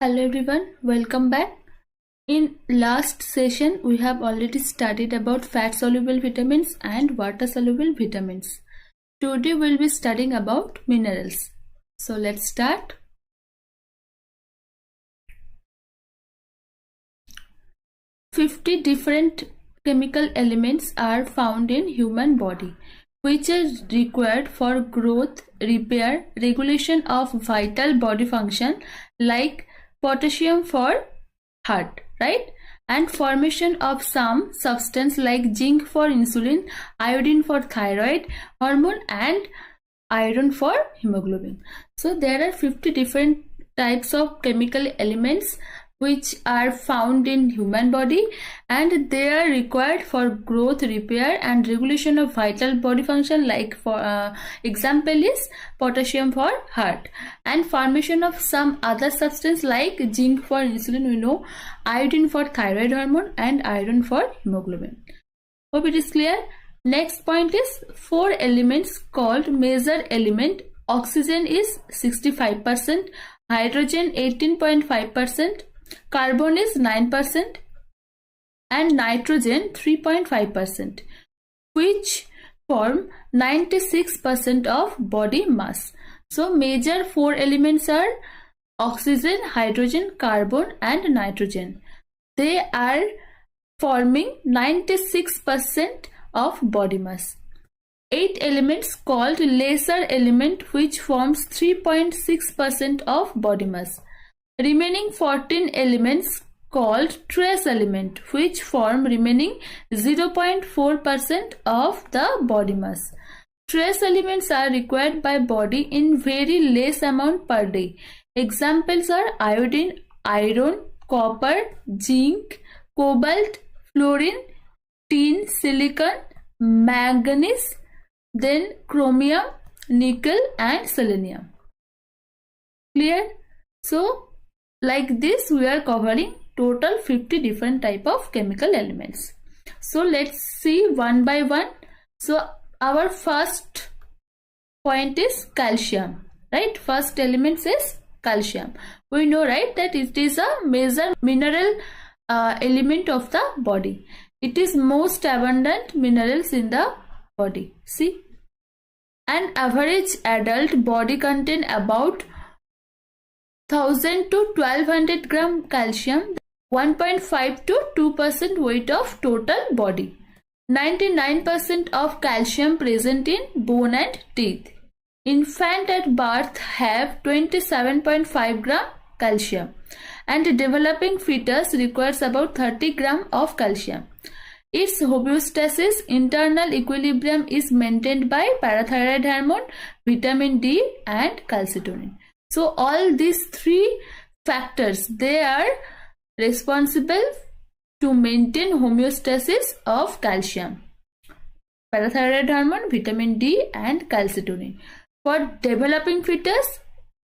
Hello everyone, welcome back. In last session, we have already studied about fat-soluble vitamins and water-soluble vitamins. Today we'll be studying about minerals. So let's start. "50 different chemical elements are found in human body, which are required for growth, repair, regulation of vital body function like potassium for heart, right? And formation of some substance like zinc for insulin, iodine for thyroid hormone, and iron for hemoglobin. So there are 50 different types of chemical elements which are found in human body, and they are required for growth, repair, and regulation of vital body function like for example is potassium for heart, and formation of some other substance like zinc for insulin, we know, iodine for thyroid hormone, and iron for hemoglobin. Hope it is clear. Next point is 4 elements called major element. Oxygen is 65%, hydrogen 18.5%, carbon is 9%, and nitrogen 3.5%, which form 96% of body mass. So major 4 elements are oxygen, hydrogen, carbon, and nitrogen. They are forming 96% of body mass. 8 elements called lesser element, which forms 3.6% of body mass. Remaining 14 elements called trace element, which form remaining 0.4% of the body mass. Trace elements are required by body in very less amount per day. Examples are iodine, iron, copper, zinc, cobalt, fluorine, tin, silicon, manganese, then chromium, nickel, and selenium. Clear? So like this we are covering total 50 different type of chemical elements. So let's see one by one. So our first point is calcium, right? First element is calcium. We know, right, that it is a major mineral element of the body. It is most abundant minerals in the body. See, an average adult body contain about 1000 to 1200 gram calcium, 1.5 to 2% weight of total body. 99% of calcium present in bone and teeth. Infant at birth have 27.5 gram calcium, and developing fetus requires about 30 gram of calcium. Its homeostasis, internal equilibrium, is maintained by parathyroid hormone, vitamin D, and calcitonin. So all these 3 factors, they are responsible to maintain homeostasis of calcium: parathyroid hormone, vitamin D, and calcitonin. For developing fetus,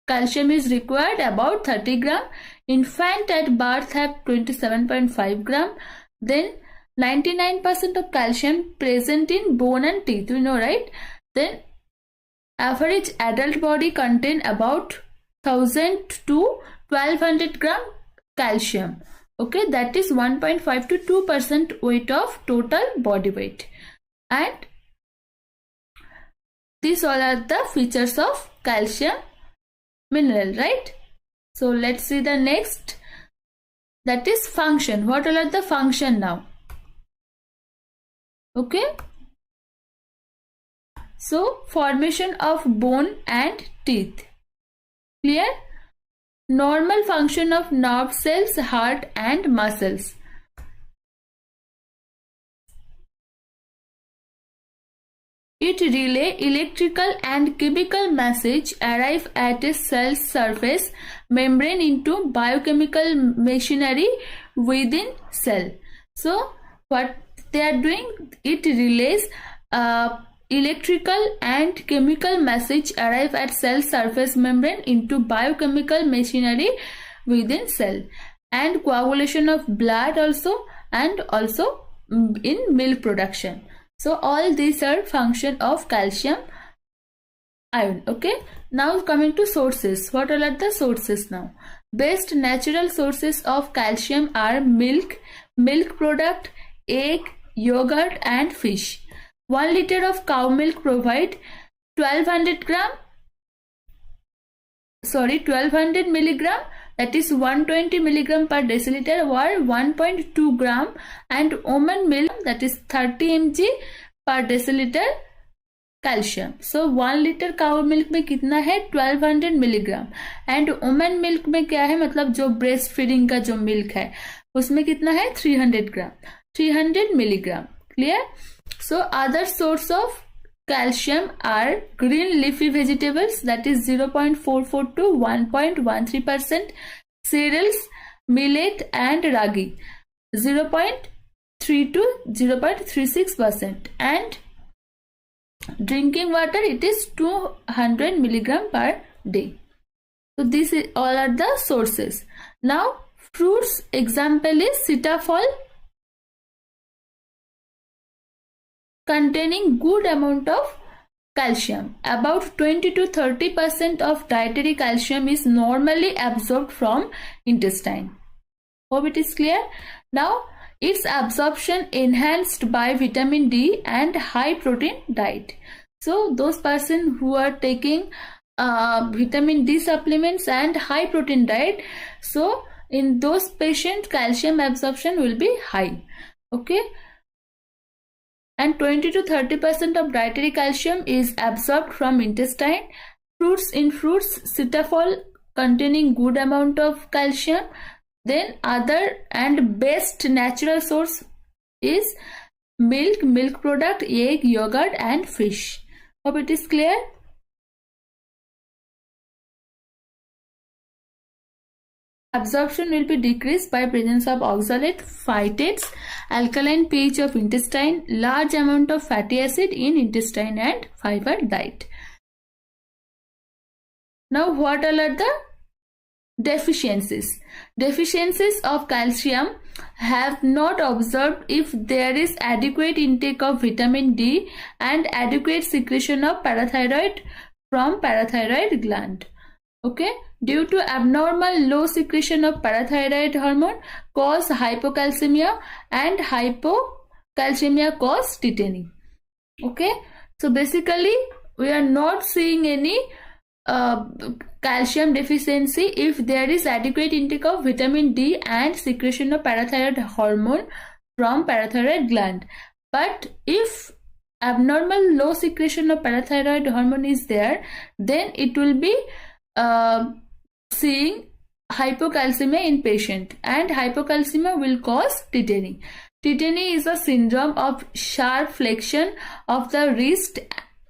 calcium is required about 30 gram. Infant at birth have 27.5 gram. Then 99% of calcium present in bone and teeth, we know, right? Then average adult body contain about 1000 to 1200 gram calcium. Okay, that is 1.5 to 2% weight of total body weight. And these all are the features of calcium mineral, right? So let's see the next, that is function. What all are the function now? Okay, so formation of bone and teeth. Clear? Normal function of nerve cells, heart, and muscles. It relay electrical and chemical message arrive at a cell's surface membrane into biochemical machinery within cell. So what they are doing, it relays electrical and chemical message arrive at cell surface membrane into biochemical machinery within cell, and coagulation of blood also, and also in milk production. So all these are function of calcium ion. Okay, now coming to sources. What are the sources now? Best natural sources of calcium are milk, milk product, egg, yogurt and fish. 1 liter of cow milk provide 1200 milligram, that is 120 milligram per deciliter, or 1.2 gram, and almond milk, that is 30 mg per deciliter calcium. So 1 litre cow milk में कितना है 1200 milligram, and women milk में क्या है, मतलब जो breast feeding का जो मिल्क है उसमें कितना है 300 milligram. Clear. So other source of calcium are green leafy vegetables, that is 0.44 to 1.13%, cereals, millet and ragi 0.3 to 0.36%, and drinking water, it is 200 milligram per day. So these all are the sources. Now fruits, example is sitafal, containing good amount of calcium. About 20 to 30% of dietary calcium is normally absorbed from intestine. Hope it is clear. Now its absorption enhanced by vitamin D and high protein diet. So those person who are taking vitamin D supplements and high protein diet, so in those patients calcium absorption will be high. Okay. And 20 to 30% of dietary calcium is absorbed from intestine. Fruits, in fruits, sitafal containing good amount of calcium. Then other and best natural source is milk, milk product, egg, yogurt and fish. Hope it is clear. Absorption will be decreased by presence of oxalate, phytates, alkaline pH of intestine, large amount of fatty acid in intestine and fiber diet. Now what all are the deficiencies? Deficiencies of calcium have not observed if there is adequate intake of vitamin D and adequate secretion of parathyroid from parathyroid gland. Okay. Due to abnormal low secretion of parathyroid hormone cause hypocalcemia, and hypocalcemia cause tetany. Okay. So basically we are not seeing any calcium deficiency if there is adequate intake of vitamin D and secretion of parathyroid hormone from parathyroid gland. But if abnormal low secretion of parathyroid hormone is there, then it will be seeing hypocalcemia in patient, and hypocalcemia will cause tetany. Tetany is a syndrome of sharp flexion of the wrist,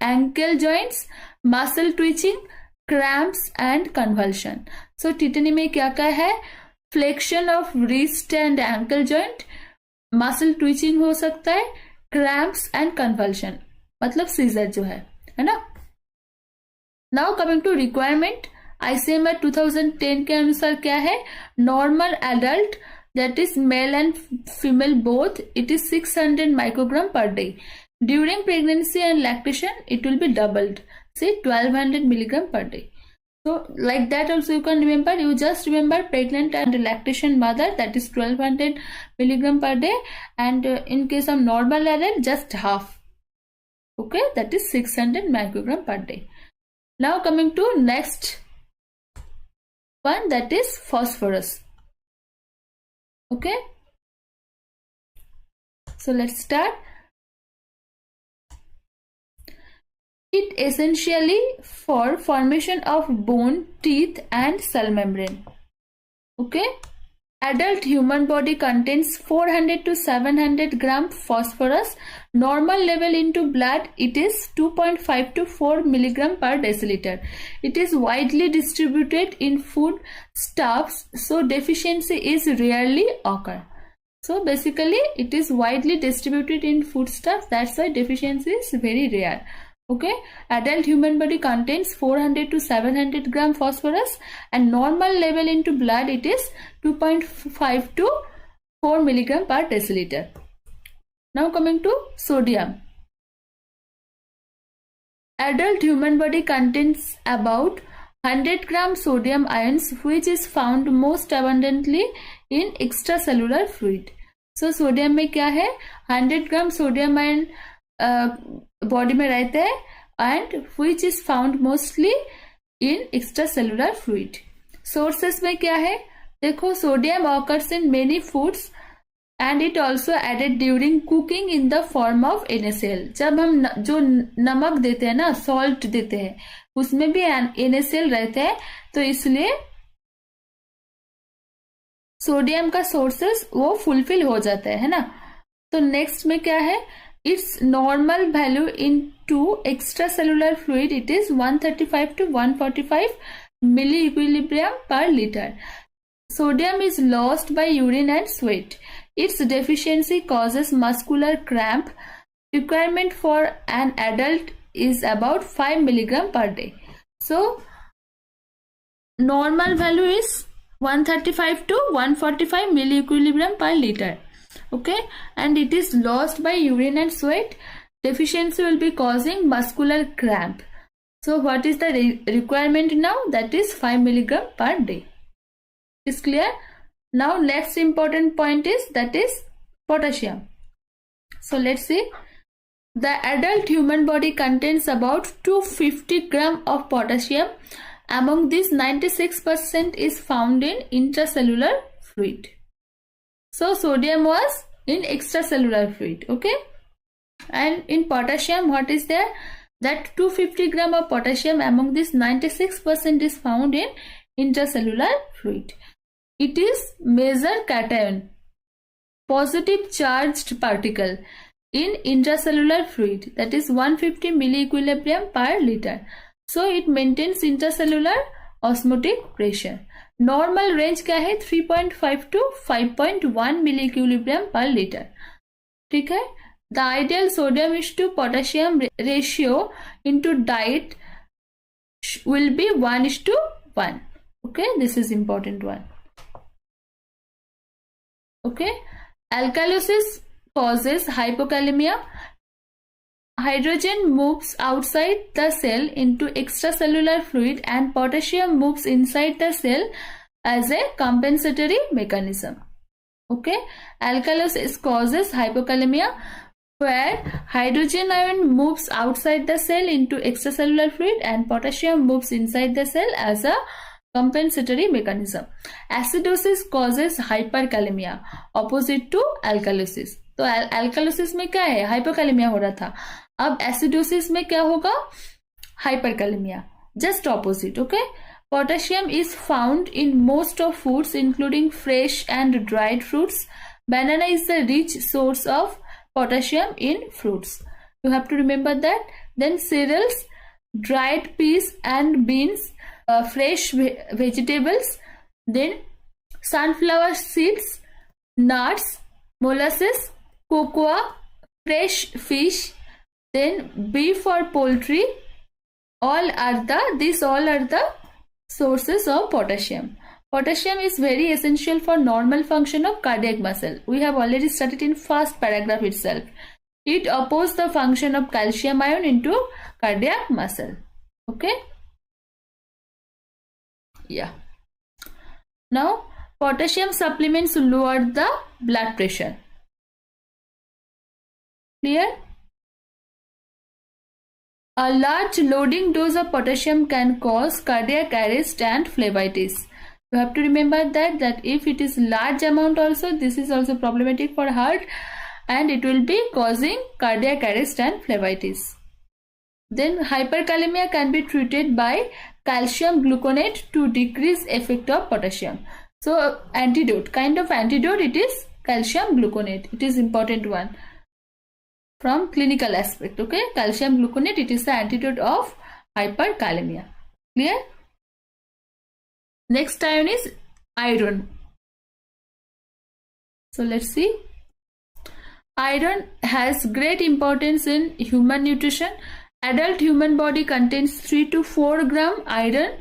ankle joints, muscle twitching, cramps and convulsion. So tetany में क्या क्या है, flexion of wrist and ankle joint, muscle twitching हो सकता है, cramps and convulsion, मतलब scissor जो है ना. Now coming to requirement, ICMR 2010 के अनुसार क्या है, normal adult, that is male and female both, it is 600 microgram per day. During pregnancy and lactation it will be doubled, say 1200 milligram per day. So like that also you can remember, you just remember pregnant and lactation mother, that is 1200 milligram per day, and in case of normal adult just half. Okay, that is 600 microgram per day. Now coming to next one, that is phosphorus. Okay, so let's start. It essentially for formation of bone, teeth and cell membrane. Okay, adult human body contains 400 to 700 gram phosphorus. Normal level into blood, it is 2.5 to 4 milligram per deciliter. It is widely distributed in food stuffs, so deficiency is rarely occur. So basically it is widely distributed in food stuffs, that's why deficiency is very rare. Okay, adult human body contains 400 to 700 gram phosphorus, and normal level into blood it is 2.5 to 4 milligram per deciliter. Now coming to sodium. Adult human body contains about 100 gram sodium ions, which is found most abundantly in extracellular fluid. So sodium में क्या है, 100 gram sodium ion body में रहते हैं and which is found mostly in extracellular fluid. Sources में क्या है, देखो sodium occurs in many foods and it also added during cooking in the form of NaCl. जब हम जो नमक देते हैं ना, salt देते हैं, उसमें भी NaCl रहते हैं, तो इसलिए सोडियम का सोर्सेस वो फुलफिल हो जाता है ना. तो नेक्स्ट में क्या है, its normal value into extracellular fluid it is 135 to 145 milli equilibrium per liter. Sodium is lost by urine and sweat. Its deficiency causes muscular cramp. Requirement for an adult is about 5 milligram per day. So normal value is 135 to 145 milli equilibrium per liter. Okay, and it is lost by urine and sweat. Deficiency will be causing muscular cramp. So what is the requirement now? That is 5 milligram per day. Is clear? Now next important point is that is potassium. So let's see. The adult human body contains about 250 gram of potassium. Among these, 96% is found in intracellular fluid. So sodium was in extracellular fluid. Okay, and in potassium what is there, that 250 gram of potassium, among this 96% is found in intracellular fluid. It is major cation, positive charged particle in intracellular fluid, that is 150 milliequilibrium per liter. So it maintains intracellular osmotic pressure. Normal range क्या है, 3.5 to 5.1 milliequilibrium per liter. ठीक है. The ideal sodium is to potassium ratio into diet will be 1:1. Okay, this is important one. Okay, alkalosis causes hypokalemia. Hydrogen moves outside the cell into extracellular fluid and potassium moves inside the cell as a compensatory mechanism. Okay, alkalosis causes hypokalemia where hydrogen ion moves outside the cell into extracellular fluid and potassium moves inside the cell as a compensatory mechanism. Acidosis causes hyperkalemia, opposite to alkalosis. तो alkalosis में क्या है, hypokalemia हो रहा था. अब acidosis में क्या होगा, hyperkalaemia, just opposite. Okay, potassium is found in most of foods including fresh and dried fruits. Banana is the rich source of potassium in fruits. You have to remember that. Then cereals, dried peas and beans, fresh vegetables, then sunflower seeds, nuts, molasses, cocoa, fresh fish, then beef or poultry, these all are the sources of potassium. Potassium is very essential for normal function of cardiac muscle. We have already studied in first paragraph itself. It opposes the function of calcium ion into cardiac muscle. Okay? Yeah. Now, potassium supplements lower the blood pressure. Clear? A large loading dose of potassium can cause cardiac arrest and phlebitis. You have to remember that if it is large amount also, this is also problematic for heart and it will be causing cardiac arrest and phlebitis. Then hyperkalemia can be treated by calcium gluconate to decrease effect of potassium. So antidote, kind of antidote, it is calcium gluconate. It is important one from clinical aspect. Okay, calcium gluconate, it is the antidote of hyperkalemia. Clear? Next ion is iron. So let's see. Iron has great importance in human nutrition. Adult human body contains 3 to 4 gram iron,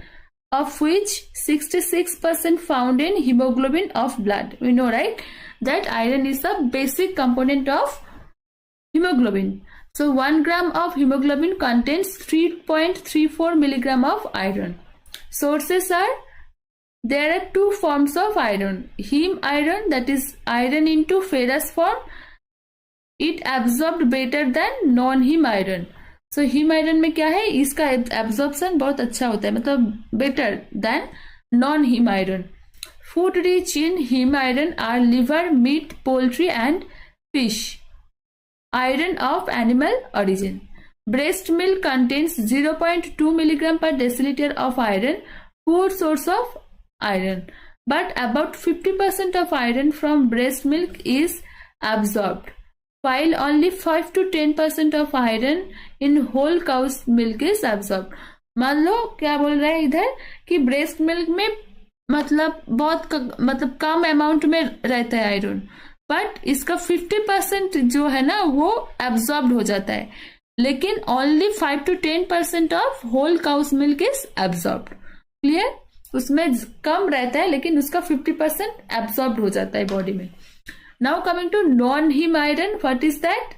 of which 66% found in hemoglobin of blood. We know, right, that iron is the basic component of hemoglobin. So 1 gram of hemoglobin contains 3.34 milligram of iron. sources are, there are two forms of iron. Heme iron, that is iron into ferrous form, it absorbed better than non-heme iron. So heme iron में क्या है, इसका absorption बहुत अच्छा होता है, मतलब better than non-heme iron. Food rich in heme iron are liver, meat, poultry and fish. Iron of animal origin. Breast milk contains 0.2 mg per deciliter of iron, poor source of iron. But about 50% of iron from breast milk is absorbed, while only 5 to 10% of iron in whole cow's milk is absorbed. मान लो क्या बोल रहा है इधर कि breast milk में मतलब बहुत मतलब कम अमाउंट में रहता है आयरन, बट इसका 50% जो है ना वो एब्जॉर्ब हो जाता है, लेकिन only 5 to 10% of whole cow's milk is absorb. Clear? उसमें कम रहता है लेकिन उसका 50% एब्जॉर्ब हो जाता है बॉडी में. Now coming to non heme iron, what is that?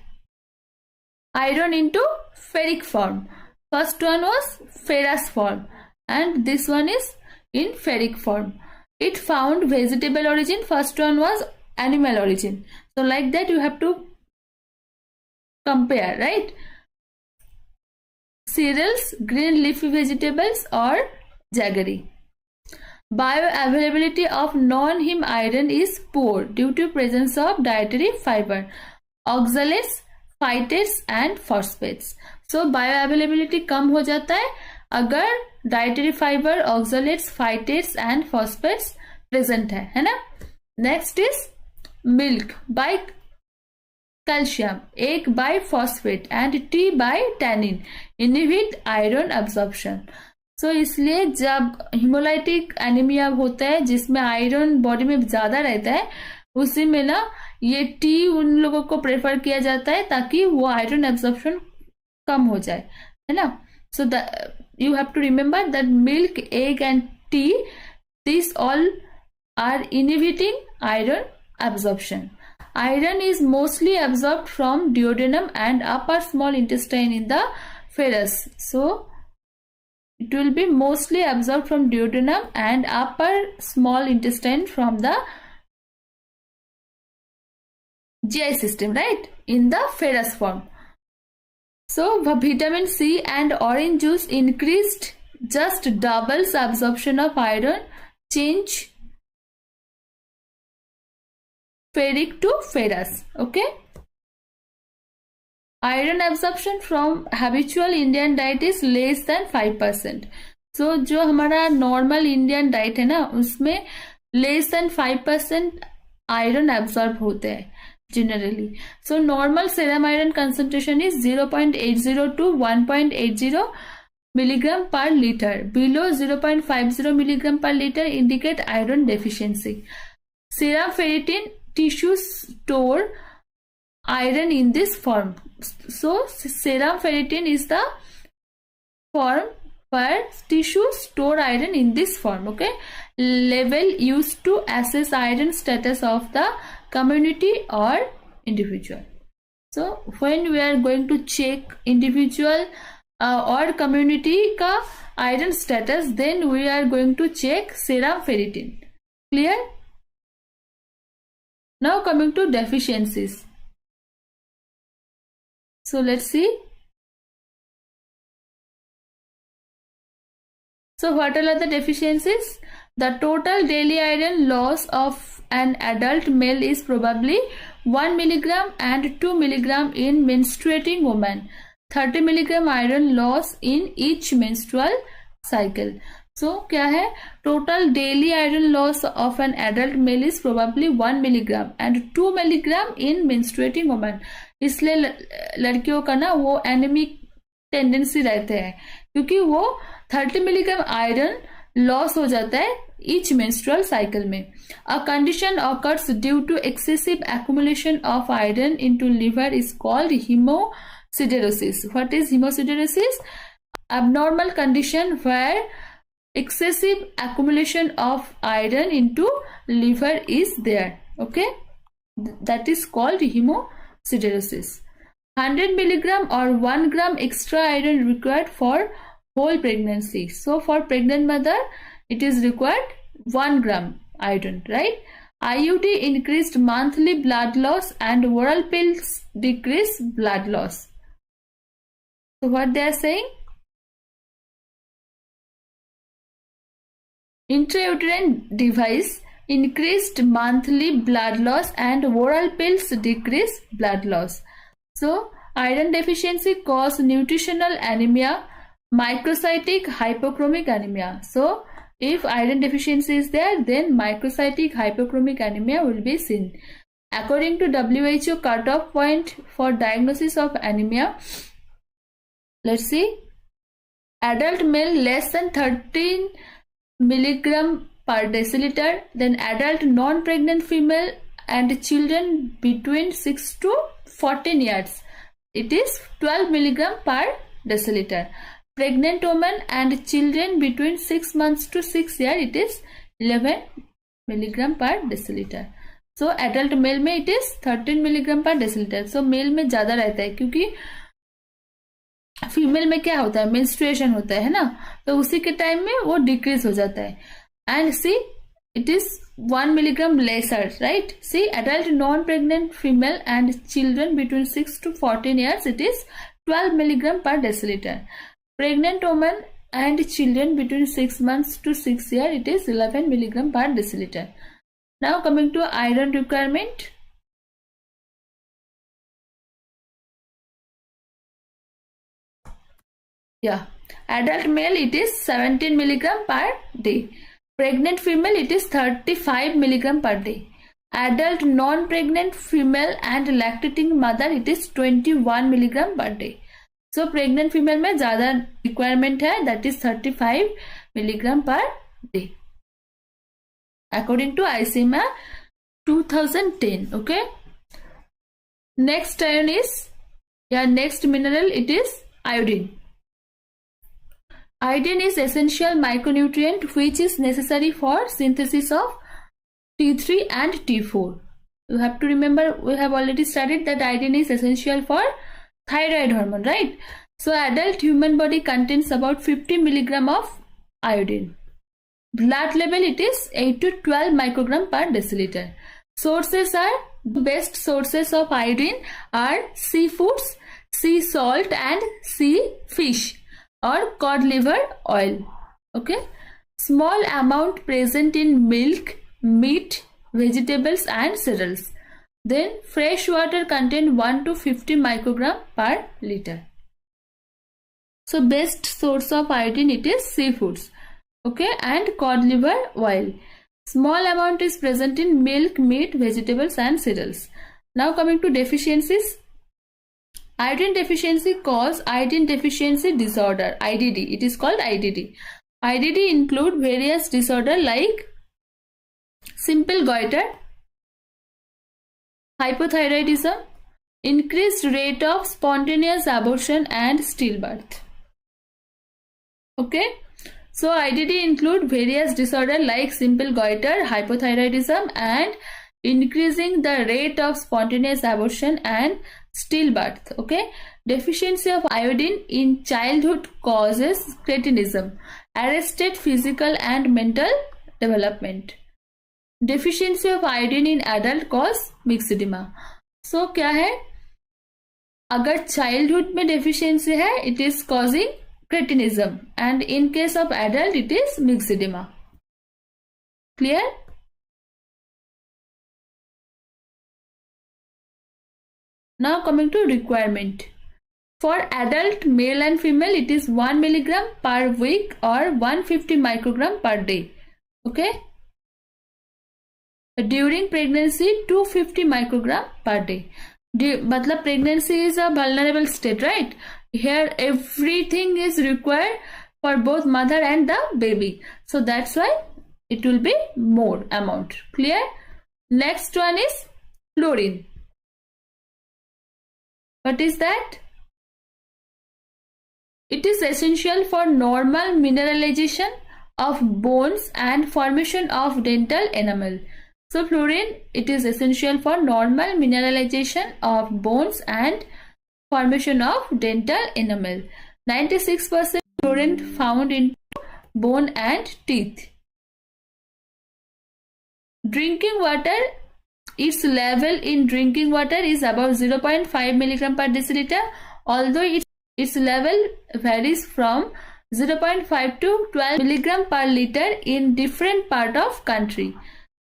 Iron into ferric form. First one was ferrous form and this one is in ferric form. It found vegetable origin, first one was animal origin. So like that you have to compare, right? Cereals, green leafy vegetables or jaggery. Bioavailability of non-heme iron is poor due to presence of dietary fiber, oxalates, phytates and phosphates. So bioavailability कम हो जाता है अगर dietary fibre, oxalates, phytates and phosphates present है ना. Next is milk by calcium, egg by phosphate and tea by tannin inhibit iron absorption. So इसलिए जब haemolytic anaemia होता है जिसमें आयरन बॉडी में ज्यादा रहता है, उसी में ना ये टी उन लोगों को प्रेफर किया जाता है ताकि वो आयरन एब्जॉर्प्शन कम हो जाए, है ना. सो you have to remember that milk, egg and tea, these all are inhibiting iron absorption. Iron is mostly absorbed from duodenum and upper small intestine in the fetus. So it will be mostly absorbed from duodenum and upper small intestine from the GI system, right? In the ferrous form. So vitamin C and orange juice increased just doubles absorption of iron, change ferric to ferrous. Okay. Iron absorption from habitual Indian diet is less than 5%. So जो हमारा normal Indian diet है ना उसमें less than 5% iron absorb होते हैं generally. So normal serum iron concentration is 0.80 to 1.80 milligram per liter. Below 0.50 milligram per liter indicate iron deficiency. Serum ferritin tissues store iron in this form. So serum ferritin is the form where tissues store iron in this form. Okay, level used to assess iron status of the community or individual. So when we are going to check individual or community का iron status, then we are going to check serum ferritin. Clear? Now coming to deficiencies. So let's see. So what are the deficiencies? The total daily iron loss of an adult male is probably 1 milligram and 2 milligram in menstruating woman. 30 milligram iron loss in each menstrual cycle. So क्या है? Total daily iron loss of an adult male is probably 1 milligram and 2 milligram in menstruating woman. इसलिए लड़कियों का ना वो anaemic tendency रहते हैं क्योंकि वो 30 मिलीग्राम आयरन लॉस हो जाता है each menstrual cycle में. A condition occurs due to excessive accumulation of iron into liver is called hemosiderosis. What is hemosiderosis? Abnormal condition where excessive accumulation of iron into liver is there. Okay, that is called hemosiderosis. 100 milligram or 1 gram extra iron required for whole pregnancy. So for pregnant mother, it is required 1 gram iodine, right? IUD increased monthly blood loss and oral pills decrease blood loss. So what they are saying? Intrauterine device increased monthly blood loss and oral pills decrease blood loss. So iron deficiency cause nutritional anemia, microcytic hypochromic anemia. So if iron deficiency is there, then microcytic hypochromic anemia will be seen. According to WHO cutoff point for diagnosis of anemia, let's see, adult male less than 13 milligram per deciliter, then adult non-pregnant female and children between 6 to 14 years, it is 12 milligram per deciliter. Pregnant women and children between 6 months to 6 years, it is 11 milligram per deciliter. So adult male में it is 13 milligram per deciliter. So male में ज़्यादा रहता है क्योंकि female में क्या होता है, मेंस्ट्रुएशन होता है ना, तो उसी के टाइम में वो डिक्रीज हो जाता है. And see it is 1 milligram lesser, right? See, adult non-pregnant female and children between 6 to 14 years, it is 12 milligram per deciliter. Pregnant women and children between 6 months to 6 years, it is 11 milligram per deciliter. Now coming to iron requirement. Yeah, adult male it is 17 milligram per day. Pregnant female it is 35 milligram per day. Adult non-pregnant female and lactating mother it is 21 milligram per day. So pregnant female में ज़्यादा requirement है, that is 35 milligram per day. According to AIIMS 2010. Okay. Next ion is, next mineral it is iodine. Iodine is essential micronutrient which is necessary for synthesis of T3 and T4. You have to remember, we have already studied that iodine is essential for thyroid hormone, right? So adult human body contains about 50 milligram of iodine. Blood level it is 8 to 12 microgram per deciliter. Sources are, best sources of iodine are seafoods, sea salt and sea fish or cod liver oil. Okay, small amount present in milk, meat, vegetables and cereals. Then fresh water contain 1 to 50 microgram per liter. So best source of iodine it is seafoods, okay, and cod liver oil. Small amount is present in milk, meat, vegetables and cereals. Now coming to deficiencies. Iodine deficiency cause iodine deficiency disorder, IDD. It is called IDD. IDD include various disorder like simple goiter, hypothyroidism, increased rate of spontaneous abortion and stillbirth. Okay, so IDD include various disorder like simple goiter, hypothyroidism and increasing the rate of spontaneous abortion and stillbirth. Okay, deficiency of iodine in childhood causes cretinism, arrested physical and mental development. Deficiency of iodine in adult cause myxedema. So क्या है, अगर childhood में deficiency है, it is causing cretinism, and in case of adult it is myxedema. Clear? Now coming to requirement. For adult male and female it is 1 milligram per week or 150 microgram per day. Okay. During pregnancy 250 microgram per day. मतलब pregnancy is a vulnerable state, right? Here everything is required for both mother and the baby. So that's why it will be more amount. Clear? Next one is fluorine. What is that? It is essential for normal mineralization of bones and formation of dental enamel. So fluorine, it is essential for normal mineralization of bones and formation of dental enamel. 96% fluorine found in bone and teeth. Drinking water, its level in drinking water is about 0.5 milligram per deciliter, although its level varies from 0.5 to 12 milligram per liter in different part of country.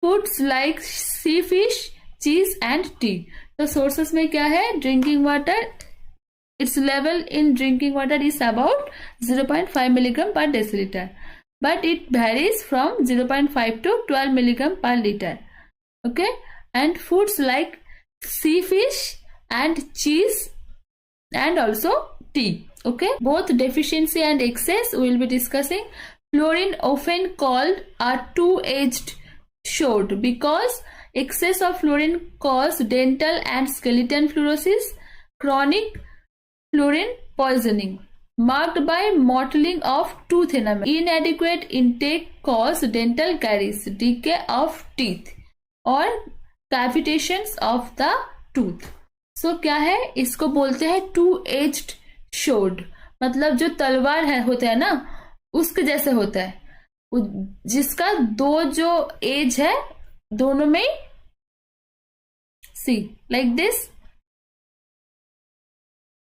Foods like sea fish, cheese and tea. तो sources में क्या है? Drinking water, its level in drinking water is about 0.5 milligram per deciliter, but it varies from 0.5 to 12 milligram per liter. Okay, and foods like sea fish and cheese and also tea. Okay, both deficiency and excess we will be discussing. Fluorine, often called a two-edged sword, because excess of fluorine cause dental and skeleton fluorosis, chronic fluorine poisoning marked by mottling of tooth enamel. Inadequate intake cause dental caries, decay of teeth और cavitations of the tooth. So क्या है? इसको बोलते हैं two-edged sword, मतलब जो तलवार है होता है ना, उसके जैसे होता है, जिसका दो जो एज है दोनों में, सी लाइक दिस,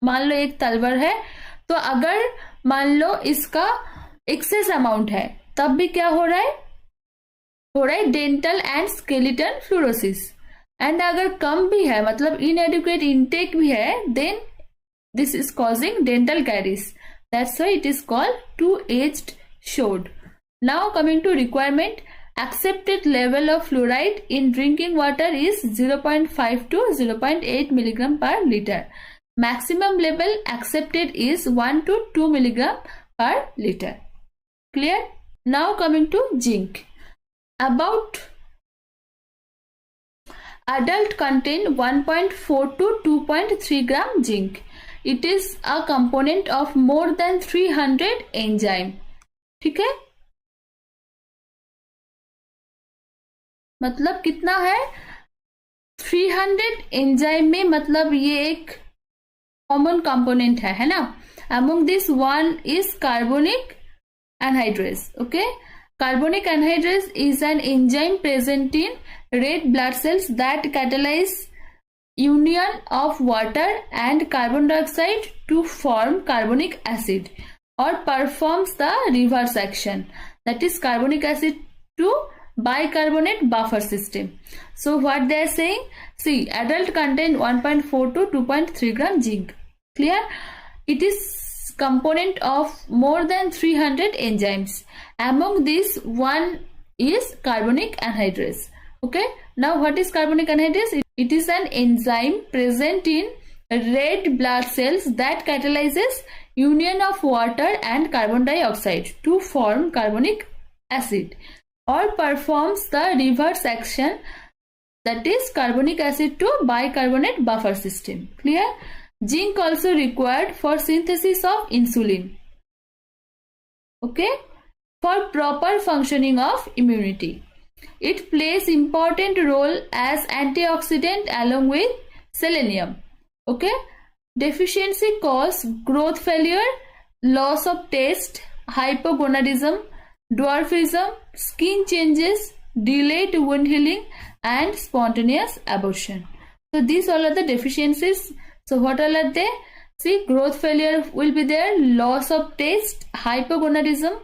मान लो एक तलवार है, तो अगर मान लो इसका एक्सेस अमाउंट है तब भी क्या हो रहा है dental and skeletal fluorosis, and अगर कम भी है मतलब इनएडिक्वेट इनटेक भी है, then this is causing dental caries. That's why it is called two-edged sword. Now coming to requirement, accepted level of fluoride in drinking water is 0.5 to 0.8 milligram per liter. Maximum level accepted is 1 to 2 milligram per liter. Clear? Now coming to zinc. About adult contain 1.4 to 2.3 gram zinc. It is a component of more than 300 enzyme. ठीक है, मतलब कितना है? 300 enzyme में, मतलब ये एक common component है ना. Among this one is carbonic anhydrase. Okay, carbonic anhydrase is an enzyme present in red blood cells that catalyze union of water and carbon dioxide to form carbonic acid, or performs the reverse action, that is carbonic acid to bicarbonate buffer system. So what they are saying, see, adult contain 1.4 to 2.3 gram zinc. Clear? It is component of more than 300 enzymes. Among these, one is carbonic anhydrase. Okay, now what is carbonic anhydrase? It is an enzyme present in red blood cells that catalyzes union of water and carbon dioxide to form carbonic acid, or performs the reverse action, that is carbonic acid to bicarbonate buffer system. Clear? Zinc also required for synthesis of insulin. Okay, for proper functioning of immunity. It plays important role as antioxidant along with selenium. Okay, deficiency cause growth failure, loss of taste, hypogonadism, dwarfism, skin changes, delayed wound healing and spontaneous abortion. So these all are the deficiencies. So what all are they? See, growth failure will be there, loss of taste, hypogonadism,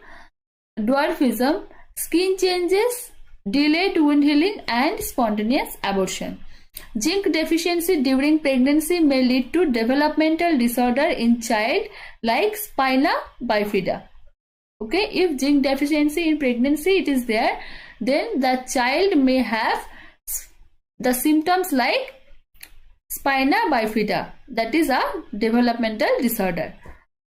dwarfism, skin changes, delayed wound healing and spontaneous abortion. Zinc deficiency during pregnancy may lead to developmental disorder in child like spina bifida. Okay, if zinc deficiency in pregnancy it is there, then the child may have the symptoms like spina bifida, that is a developmental disorder.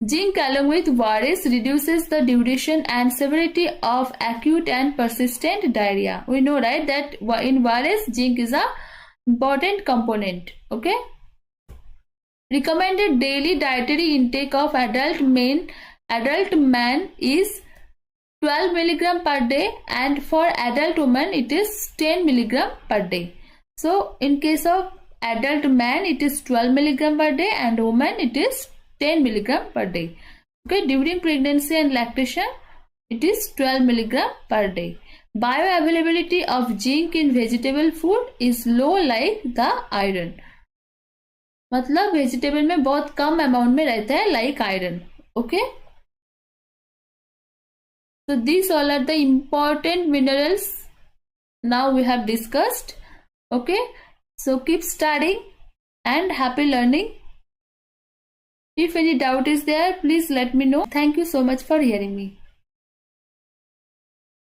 Zinc along with VARIS reduces the duration and severity of acute and persistent diarrhea. We know, right, that in VARIS zinc is a important component. Okay, recommended daily dietary intake of adult man is 12 milligram per day, and for adult woman it is 10 milligram per day. So in case of adult man it is 12 milligram per day and woman it is 10 milligram per day. Okay, during pregnancy and lactation, it is 12 milligram per day. Bioavailability of zinc in vegetable food is low like the iron. मतलब vegetable में बहुत कम amount में रहता है like iron. Okay, so these all are the important minerals now we have discussed. Okay, so keep studying and happy learning. If any doubt is there, please let me know. Thank you so much for hearing me.